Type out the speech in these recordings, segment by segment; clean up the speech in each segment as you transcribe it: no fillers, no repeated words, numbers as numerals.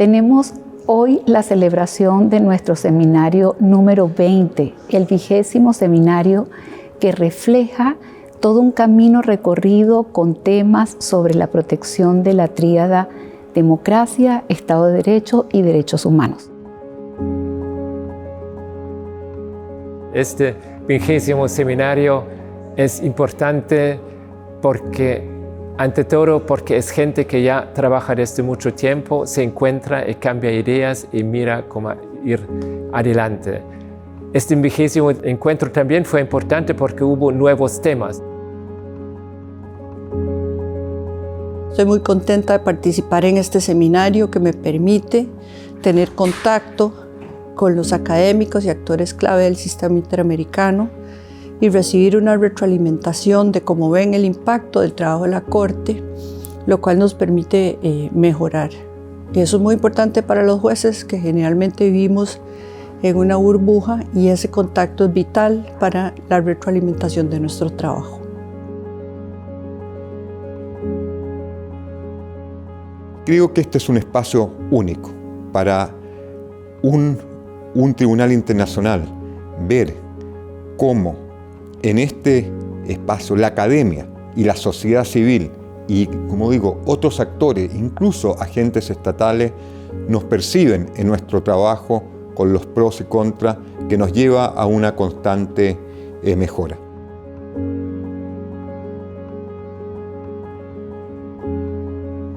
Tenemos hoy la celebración de nuestro seminario número 20, el 20º seminario que refleja todo un camino recorrido con temas sobre la protección de la tríada democracia, Estado de Derecho y derechos humanos. Este 20º seminario es importante ante todo porque es gente que ya trabaja desde mucho tiempo, se encuentra y cambia ideas y mira cómo ir adelante. Este 20º encuentro también fue importante porque hubo nuevos temas. Estoy muy contenta de participar en este seminario que me permite tener contacto con los académicos y actores clave del sistema interamericano y recibir una retroalimentación de cómo ven el impacto del trabajo de la Corte, lo cual nos permite mejorar. Y eso es muy importante para los jueces que generalmente vivimos en una burbuja y ese contacto es vital para la retroalimentación de nuestro trabajo. Creo que este es un espacio único para un tribunal internacional, ver cómo en este espacio la academia y la sociedad civil y, como digo, otros actores, incluso agentes estatales, nos perciben en nuestro trabajo con los pros y contras que nos lleva a una constante mejora.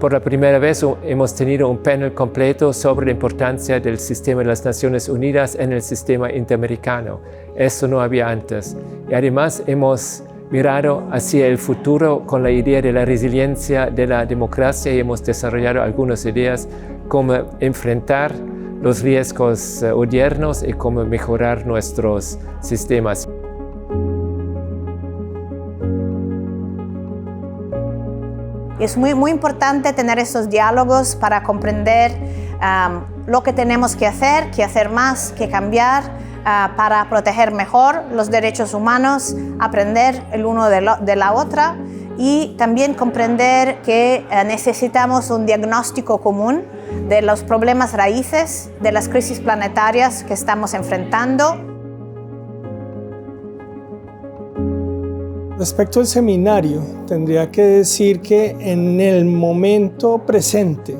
Por la primera vez hemos tenido un panel completo sobre la importancia del sistema de las Naciones Unidas en el sistema interamericano. Eso no había antes. Y además hemos mirado hacia el futuro con la idea de la resiliencia de la democracia y hemos desarrollado algunas ideas cómo enfrentar los riesgos odiernos y cómo mejorar nuestros sistemas. Es muy importante tener esos diálogos para comprender lo que tenemos que hacer más, que cambiar para proteger mejor los derechos humanos, aprender el uno de la otra y también comprender que necesitamos un diagnóstico común de los problemas raíces, de las crisis planetarias que estamos enfrentando. Respecto al seminario, tendría que decir que en el momento presente,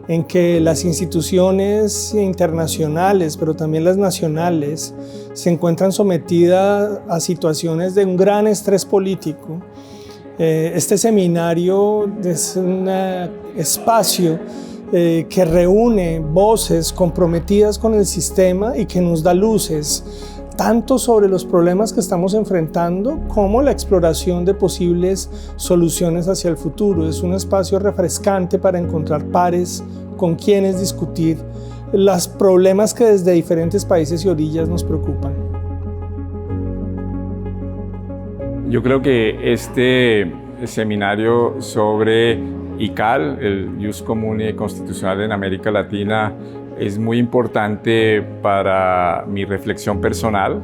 en que las instituciones internacionales, pero también las nacionales, se encuentran sometidas a situaciones de un gran estrés político, este seminario es un espacio que reúne voces comprometidas con el sistema y que nos da luces tanto sobre los problemas que estamos enfrentando como la exploración de posibles soluciones hacia el futuro. Es un espacio refrescante para encontrar pares con quienes discutir los problemas que desde diferentes países y orillas nos preocupan. Yo creo que este seminario sobre ICAL, el Jus Comunis Constitucional en América Latina, es muy importante para mi reflexión personal,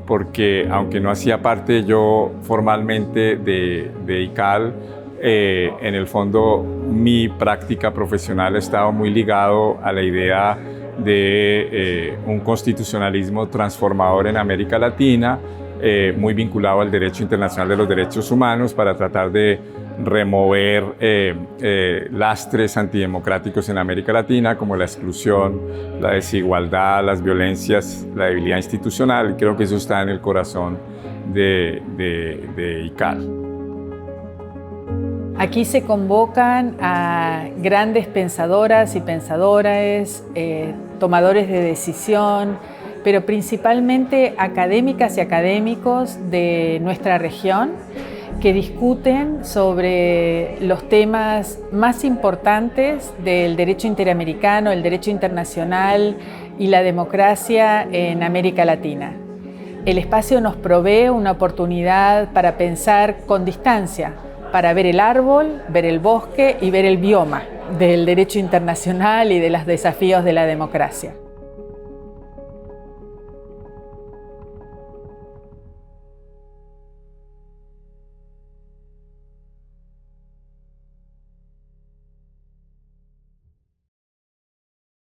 porque aunque no hacía parte yo formalmente de ICAL, en el fondo mi práctica profesional ha estado muy ligado a la idea de un constitucionalismo transformador en América Latina, muy vinculado al derecho internacional de los derechos humanos para tratar de remover lastres antidemocráticos en América Latina como la exclusión, la desigualdad, las violencias, la debilidad institucional. Creo que eso está en el corazón de ICAL. Aquí se convocan a grandes pensadoras y pensadores, tomadores de decisión, pero principalmente académicas y académicos de nuestra región que discuten sobre los temas más importantes del derecho interamericano, el derecho internacional y la democracia en América Latina. El espacio nos provee una oportunidad para pensar con distancia, para ver el árbol, ver el bosque y ver el bioma del derecho internacional y de los desafíos de la democracia.